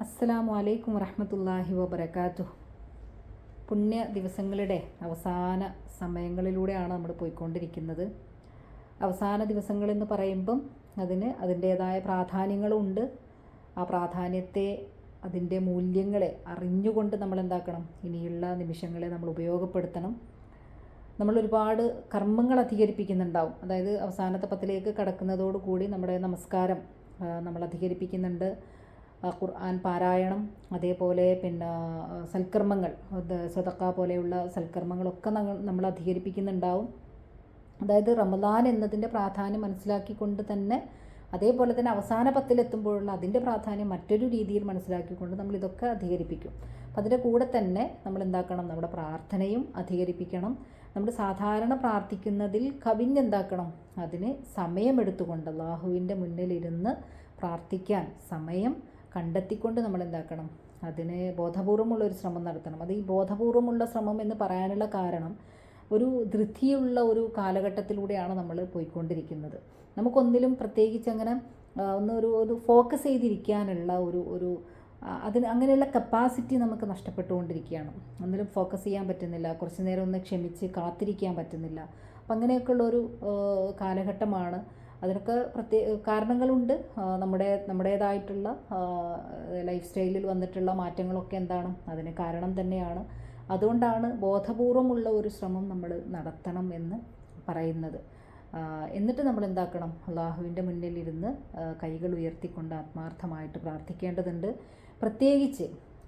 അസ്സലാമു അലൈക്കും വറഹ്മത്തുള്ളാഹി വബറകാതുഹു. പുണ്യ ദിവസങ്ങളുടെ അവസാന സമയങ്ങളിലൂടെയാണ് നമ്മൾ പോയിക്കൊണ്ടിരിക്കുന്നത്. അവസാന ദിവസങ്ങളെന്ന് പറയുമ്പം അതിൻ്റേതായ പ്രാധാന്യങ്ങളുണ്ട്. ആ പ്രാധാന്യത്തെ, അതിൻ്റെ മൂല്യങ്ങളെ അറിഞ്ഞുകൊണ്ട് നമ്മൾ എന്താക്കണം, ഇനിയുള്ള നിമിഷങ്ങളെ നമ്മൾ ഉപയോഗപ്പെടുത്തണം. നമ്മൾ ഒരുപാട് കർമ്മങ്ങൾ അധികരിപ്പിക്കുന്നുണ്ടാവും. അതായത് അവസാനത്തെ പത്തിലേക്ക് കടക്കുന്നതോടുകൂടി നമ്മുടെ നമസ്കാരം നമ്മൾ അധികരിപ്പിക്കുന്നുണ്ട്, ഖുർആൻ പാരായണം, അതേപോലെ സൽക്കർമ്മങ്ങൾ, സദഖ പോലെയുള്ള സൽക്കർമ്മങ്ങളൊക്കെ നമ്മൾ അധികരിപ്പിക്കുന്നുണ്ടാവും. അതായത് റമദാൻ എന്നതിൻ്റെ പ്രാധാന്യം മനസ്സിലാക്കിക്കൊണ്ട് തന്നെ, അതേപോലെ തന്നെ അവസാന പത്തിലെത്തുമ്പോഴുള്ള അതിൻ്റെ പ്രാധാന്യം മറ്റൊരു രീതിയിൽ മനസ്സിലാക്കിക്കൊണ്ട് നമ്മൾ ഇതൊക്കെ അധികരിപ്പിക്കും. അപ്പം അതിൻ്റെ കൂടെ തന്നെ നമ്മൾ എന്താക്കണം, നമ്മുടെ പ്രാർത്ഥനയും അധികരിപ്പിക്കണം. നമ്മൾ സാധാരണ പ്രാർത്ഥിക്കുന്നതിൽ കവിഞ്ഞെന്താക്കണം, അതിന് സമയമെടുത്തുകൊണ്ട് അല്ലാഹുവിൻ്റെ മുന്നിലിരുന്ന് പ്രാർത്ഥിക്കാൻ സമയം കണ്ടെത്തിക്കൊണ്ട് നമ്മൾ എന്താക്കണം, അതിന് ബോധപൂർവമുള്ളൊരു ശ്രമം നടത്തണം. അത് ഈ ബോധപൂർവമുള്ള ശ്രമം എന്ന് പറയാനുള്ള കാരണം, ഒരു ധൃതിയുള്ള ഒരു കാലഘട്ടത്തിലൂടെയാണ് നമ്മൾ പോയിക്കൊണ്ടിരിക്കുന്നത്. നമുക്കൊന്നിലും പ്രത്യേകിച്ച് അങ്ങനെ ഒരു ഫോക്കസ് ചെയ്തിരിക്കാനുള്ള ഒരു അങ്ങനെയുള്ള കപ്പാസിറ്റി നമുക്ക് നഷ്ടപ്പെട്ടുകൊണ്ടിരിക്കുകയാണ്. ഒന്നിലും ഫോക്കസ് ചെയ്യാൻ പറ്റുന്നില്ല, കുറച്ച് നേരം ഒന്ന് ക്ഷമിച്ച് കാത്തിരിക്കാൻ പറ്റുന്നില്ല. അപ്പം അങ്ങനെയൊക്കെയുള്ളൊരു കാലഘട്ടമാണ്. അതിനൊക്കെ കാരണങ്ങളുണ്ട്. നമ്മുടേതായിട്ടുള്ള ലൈഫ് സ്റ്റൈലിൽ വന്നിട്ടുള്ള മാറ്റങ്ങളൊക്കെ എന്താണ്, അതിന് കാരണം തന്നെയാണ്. അതുകൊണ്ടാണ് ബോധപൂർവമുള്ള ഒരു ശ്രമം നമ്മൾ നടത്തണം എന്ന് പറയുന്നത്. എന്നിട്ട് നമ്മൾ എന്താക്കണം, അള്ളാഹുവിൻ്റെ മുന്നിലിരുന്ന് കൈകൾ ഉയർത്തിക്കൊണ്ട് ആത്മാർത്ഥമായിട്ട് പ്രാർത്ഥിക്കേണ്ടതുണ്ട്. പ്രത്യേകിച്ച്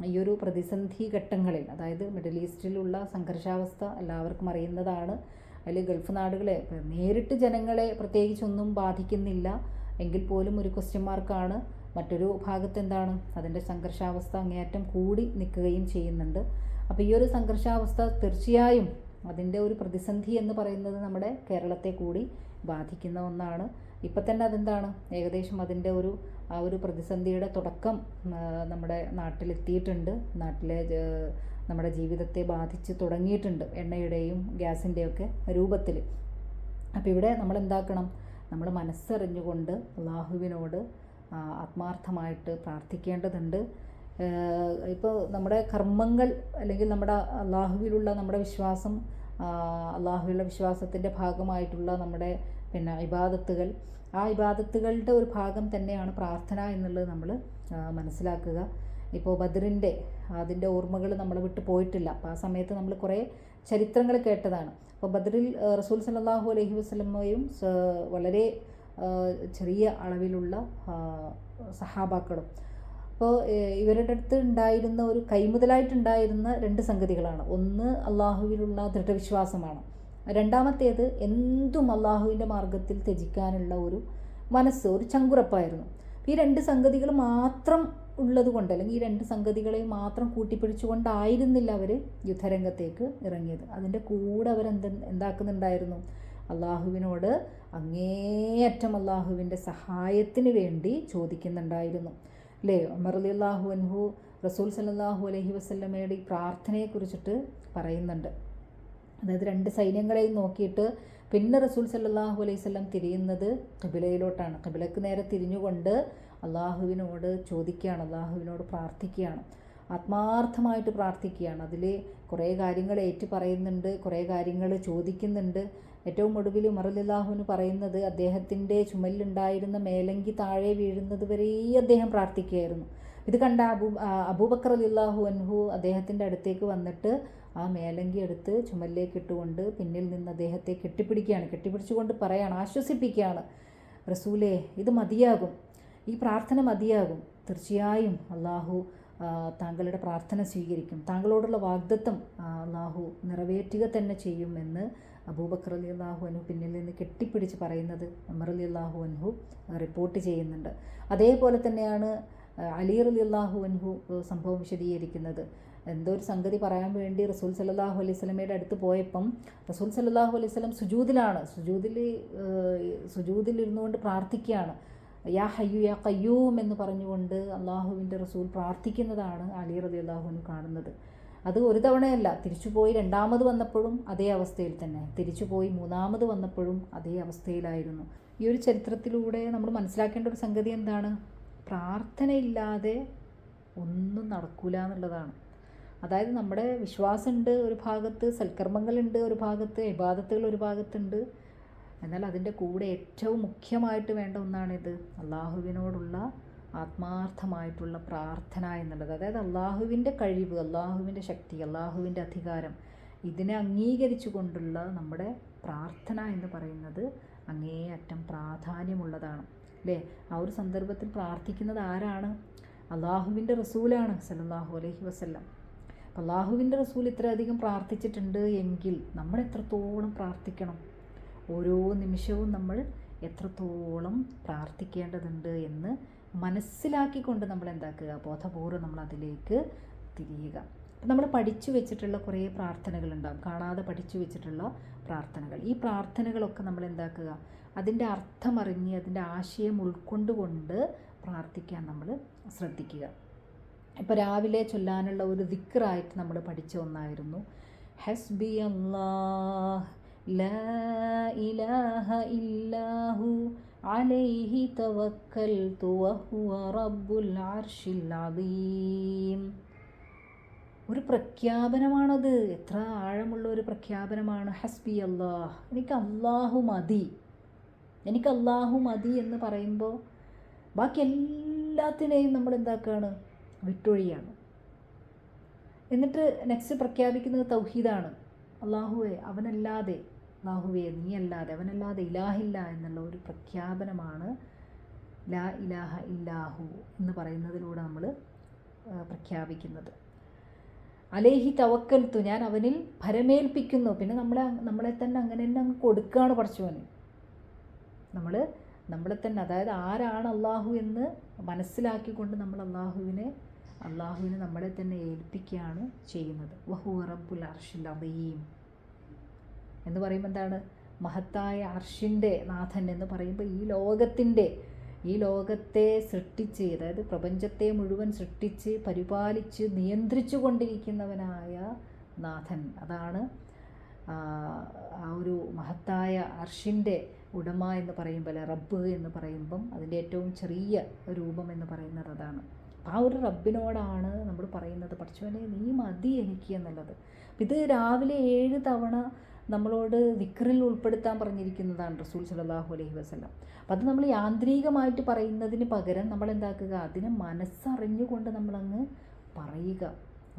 ഈ ഒരു പ്രതിസന്ധി ഘട്ടങ്ങളിൽ, അതായത് മിഡിൽ ഈസ്റ്റിലുള്ള സംഘർഷാവസ്ഥ എല്ലാവർക്കും അറിയുന്നതാണ്. അതിൽ ഗൾഫ് നാടുകളെ നേരിട്ട് ജനങ്ങളെ പ്രത്യേകിച്ചൊന്നും ബാധിക്കുന്നില്ല എങ്കിൽ പോലും ഒരു ക്വസ്റ്റ്യൻ മാർക്കാണ്. മറ്റൊരു ഭാഗത്ത് എന്താണ്, അതിൻ്റെ സംഘർഷാവസ്ഥ അങ്ങേയറ്റം കൂടി നിൽക്കുകയും ചെയ്യുന്നുണ്ട്. അപ്പോൾ ഈ ഒരു സംഘർഷാവസ്ഥ തീർച്ചയായും അതിൻ്റെ ഒരു പ്രതിസന്ധി എന്ന് പറയുന്നത് നമ്മുടെ കേരളത്തെ കൂടി ബാധിക്കുന്ന ഒന്നാണ്. ഇപ്പം തന്നെ അതെന്താണ്, ഏകദേശം അതിൻ്റെ ആ ഒരു പ്രതിസന്ധിയുടെ തുടക്കം നമ്മുടെ നാട്ടിലെത്തിയിട്ടുണ്ട്. നമ്മുടെ ജീവിതത്തെ ബാധിച്ച് തുടങ്ങിയിട്ടുണ്ട്, എണ്ണയുടെയും ഗ്യാസിൻ്റെയൊക്കെ രൂപത്തിൽ. അപ്പോൾ ഇവിടെ നമ്മൾ എന്താക്കണം, നമ്മൾ മനസ്സറിഞ്ഞുകൊണ്ട് അള്ളാഹുവിനോട് ആത്മാർത്ഥമായിട്ട് പ്രാർത്ഥിക്കേണ്ടതുണ്ട്. ഇപ്പോൾ നമ്മുടെ കർമ്മങ്ങൾ, അല്ലെങ്കിൽ നമ്മുടെ അള്ളാഹുവിലുള്ള നമ്മുടെ വിശ്വാസം, അള്ളാഹുവിലുള്ള വിശ്വാസത്തിൻ്റെ ഭാഗമായിട്ടുള്ള നമ്മുടെ ഇബാദത്തുകൾ, ആ ഇബാദത്തുകളുടെ ഒരു ഭാഗം തന്നെയാണ് പ്രാർത്ഥന എന്നുള്ളത് നമ്മൾ മനസ്സിലാക്കുക. ഇപ്പോൾ അതിൻ്റെ ഓർമ്മകൾ നമ്മൾ വിട്ടു പോയിട്ടില്ല. അപ്പോൾ ആ സമയത്ത് നമ്മൾ കുറേ ചരിത്രങ്ങൾ കേട്ടതാണ്. അപ്പോൾ ബദറിൽ റസൂൽ സല്ലല്ലാഹു അലൈഹി വസല്ലമയും വളരെ ചെറിയ അളവിലുള്ള സഹാബാക്കളും, അപ്പോൾ ഇവരുടെ അടുത്ത് ഉണ്ടായിരുന്ന ഒരു കൈമുതലായിട്ടുണ്ടായിരുന്ന രണ്ട് സംഗതികളാണ്. ഒന്ന് അള്ളാഹുവിലുള്ള ദൃഢവിശ്വാസമാണ്. രണ്ടാമത്തേത് എന്തും അള്ളാഹുവിൻ്റെ മാർഗത്തിൽ ത്യജിക്കാനുള്ള ഒരു മനസ്സ്, ഒരു ചങ്കുറപ്പായിരുന്നു. ഈ രണ്ട് സംഗതികൾ മാത്രം ഉള്ളത് കൊണ്ട്, അല്ലെങ്കിൽ ഈ രണ്ട് സംഗതികളെ മാത്രം കൂട്ടിപ്പിടിച്ചുകൊണ്ടായിരുന്നില്ല അവർ യുദ്ധരംഗത്തേക്ക് ഇറങ്ങിയത്. അതിൻ്റെ കൂടെ എന്താക്കുന്നുണ്ടായിരുന്നു, അള്ളാഹുവിനോട് അങ്ങേയറ്റം അള്ളാഹുവിൻ്റെ സഹായത്തിന് വേണ്ടി ചോദിക്കുന്നുണ്ടായിരുന്നു. അല്ലേ? ഉമർ റളിയല്ലാഹു അൻഹു റസൂൽ സല്ലല്ലാഹു അലൈഹി വസല്ലമയുടെ ഈ പ്രാർത്ഥനയെക്കുറിച്ചിട്ട് പറയുന്നുണ്ട്. അതായത് രണ്ട് സൈന്യങ്ങളെയും നോക്കിയിട്ട് പിന്നെ റസൂൽ സല്ലല്ലാഹു അലൈഹി വസല്ലം തിരിയുന്നത് ഖിബിലയിലോട്ടാണ്. ഖിബിലക്ക് നേരെ തിരിഞ്ഞുകൊണ്ട് അള്ളാഹുവിനോട് ചോദിക്കുകയാണ്, അള്ളാഹുവിനോട് പ്രാർത്ഥിക്കുകയാണ്, ആത്മാർത്ഥമായിട്ട് പ്രാർത്ഥിക്കുകയാണ്. അതിൽ കുറേ കാര്യങ്ങൾ ഏറ്റു പറയുന്നുണ്ട്, കുറേ കാര്യങ്ങൾ ചോദിക്കുന്നുണ്ട്. ഏറ്റവും ഒടുവിൽ ഉമർ റളിയല്ലാഹുവിന് പറയുന്നത്, അദ്ദേഹത്തിൻ്റെ ചുമലിലുണ്ടായിരുന്ന മേലങ്കി താഴെ വീഴുന്നത് വരെ അദ്ദേഹം പ്രാർത്ഥിക്കുകയായിരുന്നു. ഇത് കണ്ട അബൂബക്കർ റളിയല്ലാഹു അൻഹു അദ്ദേഹത്തിൻ്റെ അടുത്തേക്ക് വന്നിട്ട് ആ മേലങ്കി എടുത്ത് ചുമലിലേക്ക് ഇട്ടുകൊണ്ട് പിന്നിൽ നിന്ന് അദ്ദേഹത്തെ കെട്ടിപ്പിടിച്ചുകൊണ്ട് പറയാണ്, ആശ്വസിപ്പിക്കുകയാണ്, റസൂലേ, ഇത് മതിയാകും, ഈ പ്രാർത്ഥന മതിയാകും. തീർച്ചയായും അള്ളാഹു താങ്കളുടെ പ്രാർത്ഥന സ്വീകരിക്കും, താങ്കളോടുള്ള വാഗ്ദത്തം അള്ളാഹു നിറവേറ്റുക തന്നെ ചെയ്യും എന്ന് അബൂബക്കർ റളിയല്ലാഹു അൻഹു പിന്നിൽ നിന്ന് കെട്ടിപ്പിടിച്ച് പറയുന്നത് ഉമർ റളിയല്ലാഹു അൻഹു റിപ്പോർട്ട് ചെയ്യുന്നുണ്ട്. അതേപോലെ തന്നെയാണ് അലി റളിയല്ലാഹു അൻഹു സംഭവം വിശദീകരിക്കുന്നത്. എന്തോ ഒരു സംഗതി പറയാൻ വേണ്ടി റസൂൽ സല്ലല്ലാഹു അലൈഹി വസല്ലമയുടെ അടുത്ത് പോയപ്പം റസൂൽ സല്ലല്ലാഹു അലൈഹി വസല്ലം സുജൂദിൽ ഇരുന്നുകൊണ്ട് പ്രാർത്ഥിക്കുകയാണ്. യാ ഹയ്യു യാ ഖയ്യൂം എന്ന് പറഞ്ഞുകൊണ്ട് അള്ളാഹുവിൻ്റെ റസൂൽ പ്രാർത്ഥിക്കുന്നതാണ് അലി റളിയല്ലാഹു അൻഹു കാണുന്നത്. അത് ഒരു തവണയല്ല, തിരിച്ചുപോയി രണ്ടാമത് വന്നപ്പോഴും അതേ അവസ്ഥയിൽ തന്നെ, തിരിച്ചുപോയി മൂന്നാമത് വന്നപ്പോഴും അതേ അവസ്ഥയിലായിരുന്നു. ഈ ഒരു ചരിത്രത്തിലൂടെ നമ്മൾ മനസ്സിലാക്കേണ്ട ഒരു സംഗതി എന്താണ്, പ്രാർത്ഥനയില്ലാതെ ഒന്നും നടക്കൂല എന്നുള്ളതാണ്. അതായത് നമ്മുടെ വിശ്വാസമുണ്ട് ഒരു ഭാഗത്ത്, സൽക്കർമ്മങ്ങളുണ്ട് ഒരു ഭാഗത്ത്, ഇബാദത്തുകൾ ഒരു ഭാഗത്തുണ്ട്. എന്നാൽ അതിൻ്റെ കൂടെ ഏറ്റവും മുഖ്യമായിട്ട് വേണ്ട ഒന്നാണിത്, അള്ളാഹുവിനോടുള്ള ആത്മാർത്ഥമായിട്ടുള്ള പ്രാർത്ഥന എന്നുള്ളത്. അതായത് അള്ളാഹുവിൻ്റെ കഴിവ്, അള്ളാഹുവിൻ്റെ ശക്തി, അള്ളാഹുവിൻ്റെ അധികാരം, ഇതിനെ അംഗീകരിച്ചു കൊണ്ടുള്ള നമ്മുടെ പ്രാർത്ഥന എന്ന് പറയുന്നത് അങ്ങേയറ്റം പ്രാധാന്യമുള്ളതാണ് അല്ലേ. ആ ഒരു സന്ദർഭത്തിൽ പ്രാർത്ഥിക്കുന്നത് ആരാണ്? അള്ളാഹുവിൻ്റെ റസൂലാണ് സല്ലല്ലാഹു അലൈഹി വസല്ലം. അള്ളാഹുവിൻ്റെ റസൂൽ ഇത്രയധികം പ്രാർത്ഥിച്ചിട്ടുണ്ട് എങ്കിൽ നമ്മൾ എത്രത്തോളം പ്രാർത്ഥിക്കണം, ഓരോ നിമിഷവും നമ്മൾ എത്രത്തോളം പ്രാർത്ഥിക്കേണ്ടതുണ്ട് എന്ന് മനസ്സിലാക്കിക്കൊണ്ട് നമ്മൾ എന്താക്കുക, ബോധപൂർവ്വം നമ്മൾ അതിലേക്ക് തിരിയുക. നമ്മൾ പഠിച്ചു വെച്ചിട്ടുള്ള കുറേ പ്രാർത്ഥനകളുണ്ടാകും, കാണാതെ പഠിച്ചു വെച്ചിട്ടുള്ള പ്രാർത്ഥനകൾ. ഈ പ്രാർത്ഥനകളൊക്കെ നമ്മൾ എന്താക്കുക, അതിൻ്റെ അർത്ഥമറിഞ്ഞ് അതിൻ്റെ ആശയം ഉൾക്കൊണ്ടുകൊണ്ട് പ്രാർത്ഥിക്കാൻ നമ്മൾ ശ്രദ്ധിക്കുക. ഇപ്പോൾ രാവിലെ ചൊല്ലാനുള്ള ഒരു ദിക്റായിട്ട് നമ്മൾ പഠിച്ച ഒന്നായിരുന്നു ഹസ്ബി അല്ലാഹ് ലാ ഇലാഹ ഇല്ലാഹു അലൈഹി തവക്കൽതു വഹുവ റബ്ബുൽ അർശിൽ അദീം. ഒരു പ്രഖ്യാപനമാണത്, എത്ര ആഴമുള്ള ഒരു പ്രഖ്യാപനമാണ്. ഹസ്ബി അല്ലാഹ്, എനിക്ക് അല്ലാഹു മതി, എനിക്ക് അല്ലാഹു മതി എന്ന് പറയുമ്പോൾ ബാക്കി എല്ലാത്തിനെയും നമ്മൾ എന്താക്കുകയാണ്, വിട്ടൊഴിയാണ്. എന്നിട്ട് നെക്സ്റ്റ് പ്രഖ്യാപിക്കുന്നത് തൗഹീദാണ്. അല്ലാഹുവേ അവനല്ലാതെ, അല്ലാഹുവേ നീ അല്ലാതെ, അവനല്ലാതെ ഇലാഹില്ല എന്നുള്ള ഒരു പ്രഖ്യാപനമാണ് ലാ ഇലാഹ ഇല്ലാഹു എന്ന് പറയുന്നതിലൂടെ നമ്മൾ പ്രഖ്യാപിക്കുന്നത്. അലൈഹി തവക്കൽത്തു, ഞാൻ അവനിൽ ഭരമേൽപ്പിക്കുന്നു. പിന്നെ നമ്മളെ തന്നെ അങ്ങനെ തന്നെ അങ്ങ് കൊടുക്കുകയാണ് പടച്ചവന്. നമ്മളെ തന്നെ, അതായത് ആരാണ് അള്ളാഹു എന്ന് മനസ്സിലാക്കിക്കൊണ്ട് നമ്മൾ അള്ളാഹുവിനെ നമ്മളെ തന്നെ ഏൽപ്പിക്കുകയാണ് ചെയ്യുന്നത്. വഹുവ റബ്ബുൽ അർശിൽ അദീം എന്ന് പറയുമ്പോൾ എന്താണ്, മഹത്തായ അർഷിൻ്റെ നാഥൻ എന്ന് പറയുമ്പോൾ ഈ ലോകത്തെ സൃഷ്ടിച്ച്, അതായത് പ്രപഞ്ചത്തെ മുഴുവൻ സൃഷ്ടിച്ച് പരിപാലിച്ച് നിയന്ത്രിച്ചു കൊണ്ടിരിക്കുന്നവനായ നാഥൻ. അതാണ് ആ ഒരു മഹത്തായ അർഷിൻ്റെ ഉടമ എന്ന് പറയുമ്പോൾ, റബ്ബ് എന്ന് പറയുമ്പം അതിൻ്റെ ഏറ്റവും ചെറിയ രൂപം എന്ന് പറയുന്നത് അതാണ്. ആ ഒരു റബ്ബിനോടാണ് നമ്മൾ പറയുന്നത്, പടച്ചവനെ നീ മതി എനിക്ക് എന്നുള്ളത്. ഇത് രാവിലെ 7 തവണ നമ്മളോട് ദിക്റിൽ ഉൾപ്പെടുത്താൻ പറഞ്ഞിരിക്കുന്നതാണ് റസൂൽ സല്ലല്ലാഹു അലൈഹി വസല്ലം. അപ്പം അത് നമ്മൾ യാന്ത്രികമായിട്ട് പറയുന്നതിന് പകരം നമ്മൾ എന്താക്കുക, അതിനെ മനസ്സറിഞ്ഞുകൊണ്ട് നമ്മളങ്ങ് പറയുക.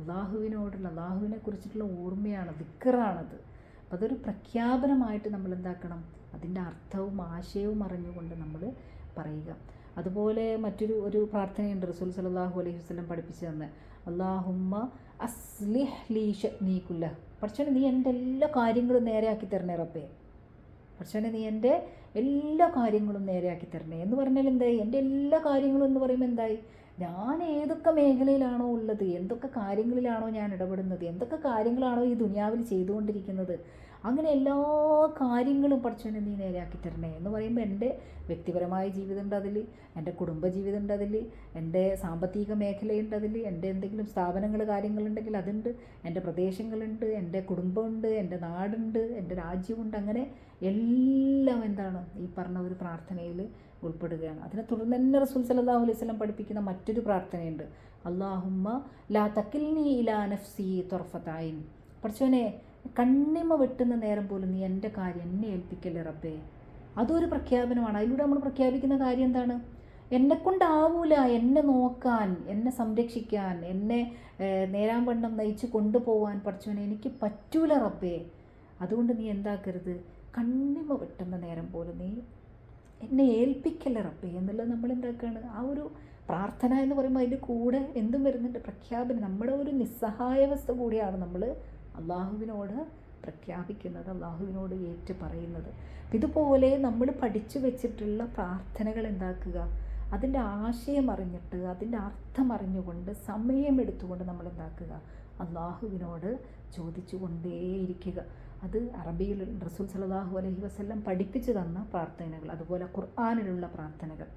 അള്ളാഹുവിനെ കുറിച്ചിട്ടുള്ള ഓർമ്മയാണ്, ദിക്റാണത്. അപ്പം അതൊരു പ്രഖ്യാപനമായിട്ട് നമ്മൾ എന്താക്കണം, അതിൻ്റെ അർത്ഥവും ആശയവും അറിഞ്ഞുകൊണ്ട് നമ്മൾ പറയുക. അതുപോലെ മറ്റൊരു പ്രാർത്ഥനയുണ്ട് റസൂൽ സല്ലല്ലാഹു അലൈഹി വസല്ലം പഠിപ്പിച്ചു തന്നെ, അല്ലാഹുമ്മ അസ്ലിഹ് ലീ ശഅ്നീ കുല്ലഹ്. പടച്ചോനെ നീ എൻ്റെ എല്ലാ കാര്യങ്ങളും നേരെയാക്കി തരണേ റബ്ബേ. പടച്ചോനെ നീ എൻ്റെ എല്ലാ കാര്യങ്ങളും നേരെയാക്കി തരണേ എന്ന് പറഞ്ഞാൽ എന്തായി, എൻ്റെ എല്ലാ കാര്യങ്ങളും എന്ന് പറയുമ്പോൾ എന്തായി, ഞാൻ ഏതൊക്കെ മേഖലയിലാണോ ഉള്ളത്, എന്തൊക്കെ കാര്യങ്ങളിലാണോ ഞാൻ ഇടപെടുന്നത്, എന്തൊക്കെ കാര്യങ്ങളാണോ ഈ ദുനിയാവിൽ ചെയ്തുകൊണ്ടിരിക്കുന്നത്, അങ്ങനെ എല്ലാ കാര്യങ്ങളും പടച്ചോനെ നീ നേരെയാക്കി തരണേ എന്ന് പറയുമ്പോൾ എൻ്റെ വ്യക്തിപരമായ ജീവിതമുണ്ട് അതിൽ, എൻ്റെ കുടുംബജീവിതമുണ്ട് അതിൽ, എൻ്റെ സാമ്പത്തിക മേഖലയുണ്ട് അതിൽ, എൻ്റെ എന്തെങ്കിലും സ്ഥാപനങ്ങൾ കാര്യങ്ങളുണ്ടെങ്കിൽ അതുണ്ട്, എൻ്റെ പ്രദേശങ്ങളുണ്ട്, എൻ്റെ കുടുംബമുണ്ട്, എൻ്റെ നാടുണ്ട്, എൻ്റെ രാജ്യമുണ്ട്. അങ്ങനെ എല്ലാം എന്താണ് ഈ പറഞ്ഞ ഒരു പ്രാർത്ഥനയിൽ ഉൾപ്പെടുകയാണ്. അതിനെ തുടർന്ന് തന്നെ റസൂൽ സല്ലല്ലാഹു അലൈഹി വസല്ലം പഠിപ്പിക്കുന്ന മറ്റൊരു പ്രാർത്ഥനയുണ്ട്, അല്ലാഹുമ്മ ലാ തക്കിൽനി ഇലാ നഫ്സി ത്വർഫത ഐൻ. പടച്ചോനെ കണ്ണിമ വെട്ടുന്ന നേരം പോലും നീ എൻ്റെ കാര്യം എന്നെ ഏൽപ്പിക്കല്ലേ റബ്ബേ. അതൊരു പ്രഖ്യാപനമാണ്. അതിലൂടെ നമ്മൾ പ്രഖ്യാപിക്കുന്ന കാര്യം എന്താണ്, എന്നെക്കൊണ്ടാവൂല എന്നെ നോക്കാൻ, എന്നെ സംരക്ഷിക്കാൻ, എന്നെ നേരാൻ വണ്ണം നയിച്ച് കൊണ്ടുപോകാൻ പടച്ചോനെ എനിക്ക് പറ്റൂല റബ്ബേ. അതുകൊണ്ട് നീ എന്താക്കരുത്, കണ്ണിമ വെട്ടുന്ന നേരം പോലും നീ എന്നെ ഏൽപ്പിക്കല്ല റബ്ബേ എന്നുള്ളത് നമ്മൾ എന്താക്കുകയാണ്. ആ ഒരു പ്രാർത്ഥന എന്ന് പറയുമ്പോൾ അതിൻ്റെ കൂടെ എന്തും വരുന്നുണ്ട്, പ്രഖ്യാപനം. നമ്മുടെ ഒരു നിസ്സഹായാവസ്ഥ കൂടിയാണ് നമ്മൾ അള്ളാഹുവിനോട് പ്രഖ്യാപിക്കുന്നത്, അള്ളാഹുവിനോട് ഏറ്റു പറയുന്നത്. ഇതുപോലെ നമ്മൾ പഠിച്ചു വെച്ചിട്ടുള്ള പ്രാർത്ഥനകൾ എന്താക്കുക, അതിൻ്റെ ആശയം അറിഞ്ഞിട്ട് അതിൻ്റെ അർത്ഥം അറിഞ്ഞുകൊണ്ട് സമയമെടുത്തുകൊണ്ട് നമ്മൾ എന്താക്കുക, അള്ളാഹുവിനോട് ചോദിച്ചു കൊണ്ടേയിരിക്കുക. അത് അറബിയിൽ റസൂൽ സല്ലല്ലാഹു അലൈഹി വസല്ലം പഠിപ്പിച്ചു തന്ന പ്രാർത്ഥനകൾ, അതുപോലെ ഖുർആനിലുള്ള പ്രാർത്ഥനകൾ.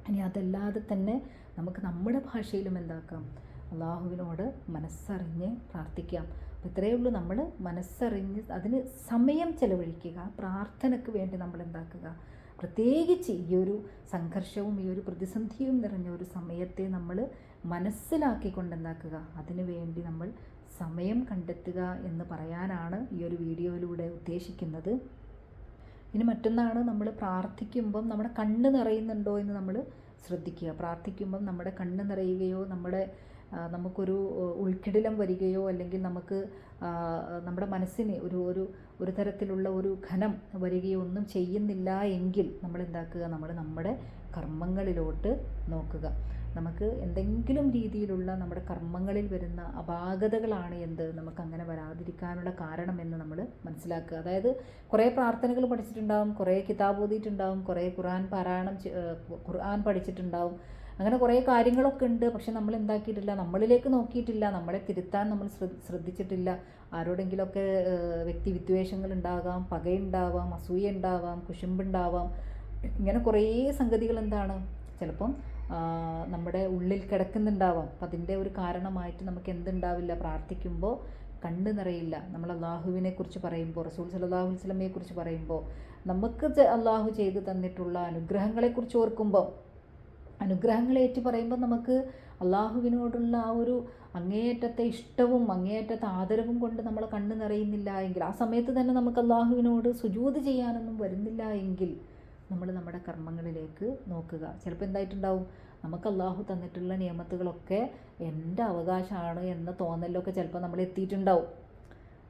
ഇനി അതല്ലാതെ തന്നെ നമുക്ക് നമ്മുടെ ഭാഷയിലും എന്താക്കാം, അള്ളാഹുവിനോട് മനസ്സറിഞ്ഞ് പ്രാർത്ഥിക്കാം. അപ്പോൾ ഇത്രയേ ഉള്ളൂ, നമ്മൾ മനസ്സറിഞ്ഞ് അതിന് സമയം ചെലവഴിക്കുക. പ്രാർത്ഥനയ്ക്ക് വേണ്ടി നമ്മൾ എന്താക്കുക, പ്രത്യേകിച്ച് ഈ ഒരു സംഘർഷവും ഈ ഒരു പ്രതിസന്ധിയും നിറഞ്ഞ ഒരു സമയത്തെ നമ്മൾ മനസ്സിലാക്കിക്കൊണ്ട് എന്താക്കുക, അതിനു വേണ്ടി നമ്മൾ സമയം കണ്ടെത്തുക എന്ന് പറയാനാണ് ഈ ഒരു വീഡിയോയിലൂടെ ഉദ്ദേശിക്കുന്നത്. ഇനി മറ്റൊന്നാണ്, നമ്മൾ പ്രാർത്ഥിക്കുമ്പം നമ്മുടെ കണ്ണ് നിറയുന്നുണ്ടോ എന്ന് നമ്മൾ ശ്രദ്ധിക്കുക. പ്രാർത്ഥിക്കുമ്പം നമ്മുടെ കണ്ണ് നിറയുകയോ നമുക്കൊരു ഉൾക്കിടിലം വരികയോ അല്ലെങ്കിൽ നമുക്ക് നമ്മുടെ മനസ്സിന് ഒരു തരത്തിലുള്ള ഒരു ഘനം വരികയോ ഒന്നും ചെയ്യുന്നില്ല എങ്കിൽ നമ്മൾ എന്താക്കുക, നമ്മൾ നമ്മുടെ കർമ്മങ്ങളിലോട്ട് നോക്കുക. നമുക്ക് എന്തെങ്കിലും രീതിയിലുള്ള നമ്മുടെ കർമ്മങ്ങളിൽ വരുന്ന അപാകതകളാണ് നമുക്കങ്ങനെ വരാതിരിക്കാനുള്ള കാരണമെന്ന് നമ്മൾ മനസ്സിലാക്കുക. അതായത് കുറേ പ്രാർത്ഥനകൾ പഠിച്ചിട്ടുണ്ടാവും, കുറേ കിതാബ് ഓതിയിട്ടുണ്ടാവും, കുറേ ഖുർആൻ പഠിച്ചിട്ടുണ്ടാവും, അങ്ങനെ കുറേ കാര്യങ്ങളൊക്കെ ഉണ്ട്. പക്ഷെ നമ്മൾ എന്താക്കിയിട്ടില്ല, നമ്മളിലേക്ക് നോക്കിയിട്ടില്ല, നമ്മളെ തിരുത്താൻ നമ്മൾ ശ്രദ്ധിച്ചിട്ടില്ല. ആരോടെങ്കിലുമൊക്കെ വ്യക്തി വിദ്വേഷങ്ങൾ ഉണ്ടാകാം, പകയുണ്ടാവാം, അസൂയ ഉണ്ടാവാം, കുശുമ്പുണ്ടാവാം, ഇങ്ങനെ കുറേ സംഗതികൾ ചിലപ്പം നമ്മുടെ ഉള്ളിൽ കിടക്കുന്നുണ്ടാവാം. അപ്പം അതിൻ്റെ ഒരു കാരണമായിട്ട് നമുക്ക് എന്തുണ്ടാവില്ല, പ്രാർത്ഥിക്കുമ്പോൾ കണ്ണ് നിറയില്ല. നമ്മൾ അള്ളാഹുവിനെ കുറിച്ച് പറയുമ്പോൾ, റസൂൽ സല്ലല്ലാഹു അലൈഹി വസല്ലമയെ കുറിച്ച് പറയുമ്പോൾ, നമുക്ക് അള്ളാഹു ചെയ്തു തന്നിട്ടുള്ള അനുഗ്രഹങ്ങളെക്കുറിച്ച് ഓർക്കുമ്പോൾ, അനുഗ്രഹങ്ങളേറ്റ് പറയുമ്പോൾ നമുക്ക് അള്ളാഹുവിനോടുള്ള ആ ഒരു അങ്ങേയറ്റത്തെ ഇഷ്ടവും അങ്ങേയറ്റത്തെ ആദരവും കൊണ്ട് നമ്മൾ കണ്ണ് നിറയുന്നില്ല എങ്കിൽ, ആ സമയത്ത് തന്നെ നമുക്ക് അള്ളാഹുവിനോട് സുജൂദ് ചെയ്യാനൊന്നും വരുന്നില്ല എങ്കിൽ നമ്മൾ നമ്മുടെ കർമ്മങ്ങളിലേക്ക് നോക്കുക. ചിലപ്പോൾ എന്തായിട്ടുണ്ടാവും, നമുക്ക് അള്ളാഹു തന്നിട്ടുള്ള നിയമത്തുകളൊക്കെ എൻ്റെ അവകാശമാണ് എന്ന തോന്നലൊക്കെ ചിലപ്പോൾ നമ്മൾ എത്തിയിട്ടുണ്ടാവും.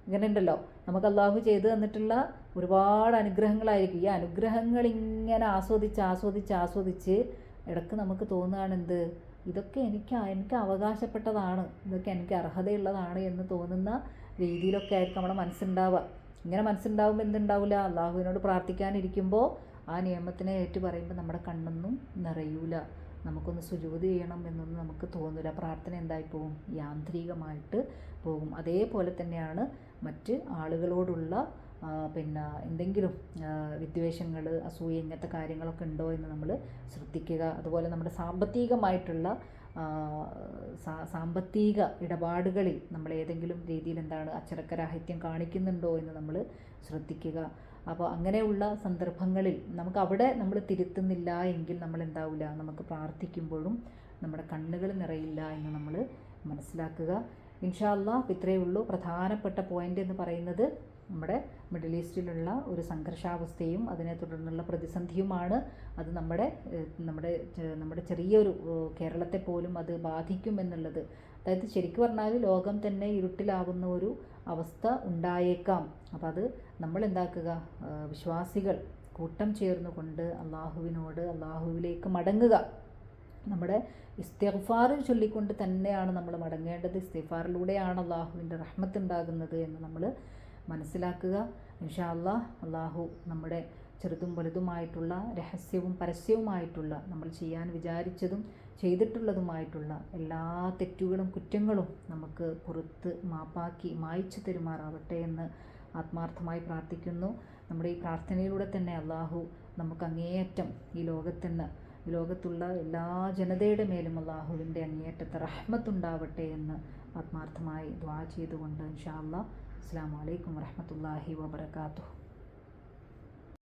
ഇങ്ങനെ ഉണ്ടല്ലോ, നമുക്ക് അള്ളാഹു ചെയ്തു തന്നിട്ടുള്ള ഒരുപാട് അനുഗ്രഹങ്ങളായിരിക്കും. ഈ അനുഗ്രഹങ്ങൾ ഇങ്ങനെ ആസ്വദിച്ച് ഇടയ്ക്ക് നമുക്ക് തോന്നുകയാണ് ഇതൊക്കെ എനിക്ക് അവകാശപ്പെട്ടതാണ്, ഇതൊക്കെ എനിക്ക് അർഹതയുള്ളതാണ് എന്ന് തോന്നുന്ന രീതിയിലൊക്കെ ആയിരിക്കും നമ്മുടെ മനസ്സുണ്ടാവുക. ഇങ്ങനെ മനസ്സുണ്ടാവുമ്പോൾ എന്തുണ്ടാവില്ല, അള്ളാഹുവിനോട് പ്രാർത്ഥിക്കാനിരിക്കുമ്പോൾ ആ നിയമത്തിനെ ഏറ്റു പറയുമ്പോൾ നമ്മുടെ കണ്ണൊന്നും നിറയൂല, നമുക്കൊന്ന് സുജൂദ് ചെയ്യണം എന്നൊന്നും നമുക്ക് തോന്നില്ല. പ്രാർത്ഥന എന്തായിപ്പോവും, യാന്ത്രികമായിട്ട് പോകും. അതേപോലെ തന്നെയാണ് മറ്റ് ആളുകളോടുള്ള എന്തെങ്കിലും വിദ്വേഷങ്ങൾ, അസൂയ, ഇങ്ങനത്തെ കാര്യങ്ങളൊക്കെ ഉണ്ടോ എന്ന് നമ്മൾ ശ്രദ്ധിക്കുക. അതുപോലെ നമ്മുടെ സാമ്പത്തിക ഇടപാടുകളിൽ നമ്മൾ ഏതെങ്കിലും രീതിയിൽ അച്ചടക്കരാഹിത്യം കാണിക്കുന്നുണ്ടോ എന്ന് നമ്മൾ ശ്രദ്ധിക്കുക. അപ്പോൾ അങ്ങനെയുള്ള സന്ദർഭങ്ങളിൽ നമുക്ക് അവിടെ നമ്മൾ തിരുത്തുന്നില്ല എങ്കിൽ നമ്മൾ എന്താവില്ല, നമുക്ക് പ്രാർത്ഥിക്കുമ്പോഴും നമ്മുടെ കണ്ണുകൾ നിറയില്ല എന്ന് നമ്മൾ മനസ്സിലാക്കുക. ഇൻഷാ അല്ലാഹ് ഇത്രയേ ഉള്ളൂ. പ്രധാനപ്പെട്ട പോയിൻ്റ് എന്ന് പറയുന്നത് നമ്മുടെ മിഡിൽ ഈസ്റ്റിലുള്ള ഒരു സംഘർഷാവസ്ഥയും അതിനെ തുടർന്നുള്ള പ്രതിസന്ധിയുമാണ്. അത് നമ്മുടെ ചെറിയൊരു കേരളത്തെ പോലും അത് ബാധിക്കുമെന്നുള്ളത്. അതായത് ശരിക്കും പറഞ്ഞാൽ ലോകം തന്നെ ഇരുട്ടിലാവുന്ന ഒരു അവസ്ഥ ഉണ്ടായേക്കാം. അപ്പം അത് നമ്മൾ എന്താക്കുക, വിശ്വാസികൾ കൂട്ടം ചേർന്നുകൊണ്ട് അള്ളാഹുവിലേക്ക് മടങ്ങുക. നമ്മുടെ ഇസ്തിഗ്ഫാർ ചൊല്ലിക്കൊണ്ട് തന്നെയാണ് നമ്മൾ മടങ്ങേണ്ടത്. ഇസ്തിഗ്ഫാറിലൂടെയാണ് അള്ളാഹുവിൻ്റെ റഹ്മത്ത് ഉണ്ടാകുന്നത് എന്ന് നമ്മൾ മനസ്സിലാക്കുക. ഇൻഷാ അല്ലാഹ് അള്ളാഹു നമ്മുടെ ചെറുതും വലുതുമായിട്ടുള്ള, രഹസ്യവും പരസ്യവുമായിട്ടുള്ള, നമ്മൾ ചെയ്യാൻ വിചാരിച്ചതും ചെയ്തിട്ടുള്ളതുമായിട്ടുള്ള എല്ലാ തെറ്റുകളും കുറ്റങ്ങളും നമുക്ക് പുറത്ത് മായ്ച്ചു തരുമാറാവട്ടെ എന്ന് ആത്മാർത്ഥമായി പ്രാർത്ഥിക്കുന്നു. നമ്മുടെ ഈ പ്രാർത്ഥനയിലൂടെ തന്നെ അള്ളാഹു നമുക്ക് അങ്ങേയറ്റം ഈ ലോകത്തുള്ള എല്ലാ ജനതയുടെ മേലും അള്ളാഹുവിൻ്റെ അങ്ങേയറ്റത്തെ റഹ്മത്തുണ്ടാവട്ടെ എന്ന് ആത്മാർത്ഥമായി ദുആ ചെയ്തുകൊണ്ട് ഇൻഷാ അല്ലാഹ് അസ്സലാമു അലൈക്കും വറഹ്മത്തുള്ളാഹി വബറകാതുഹു.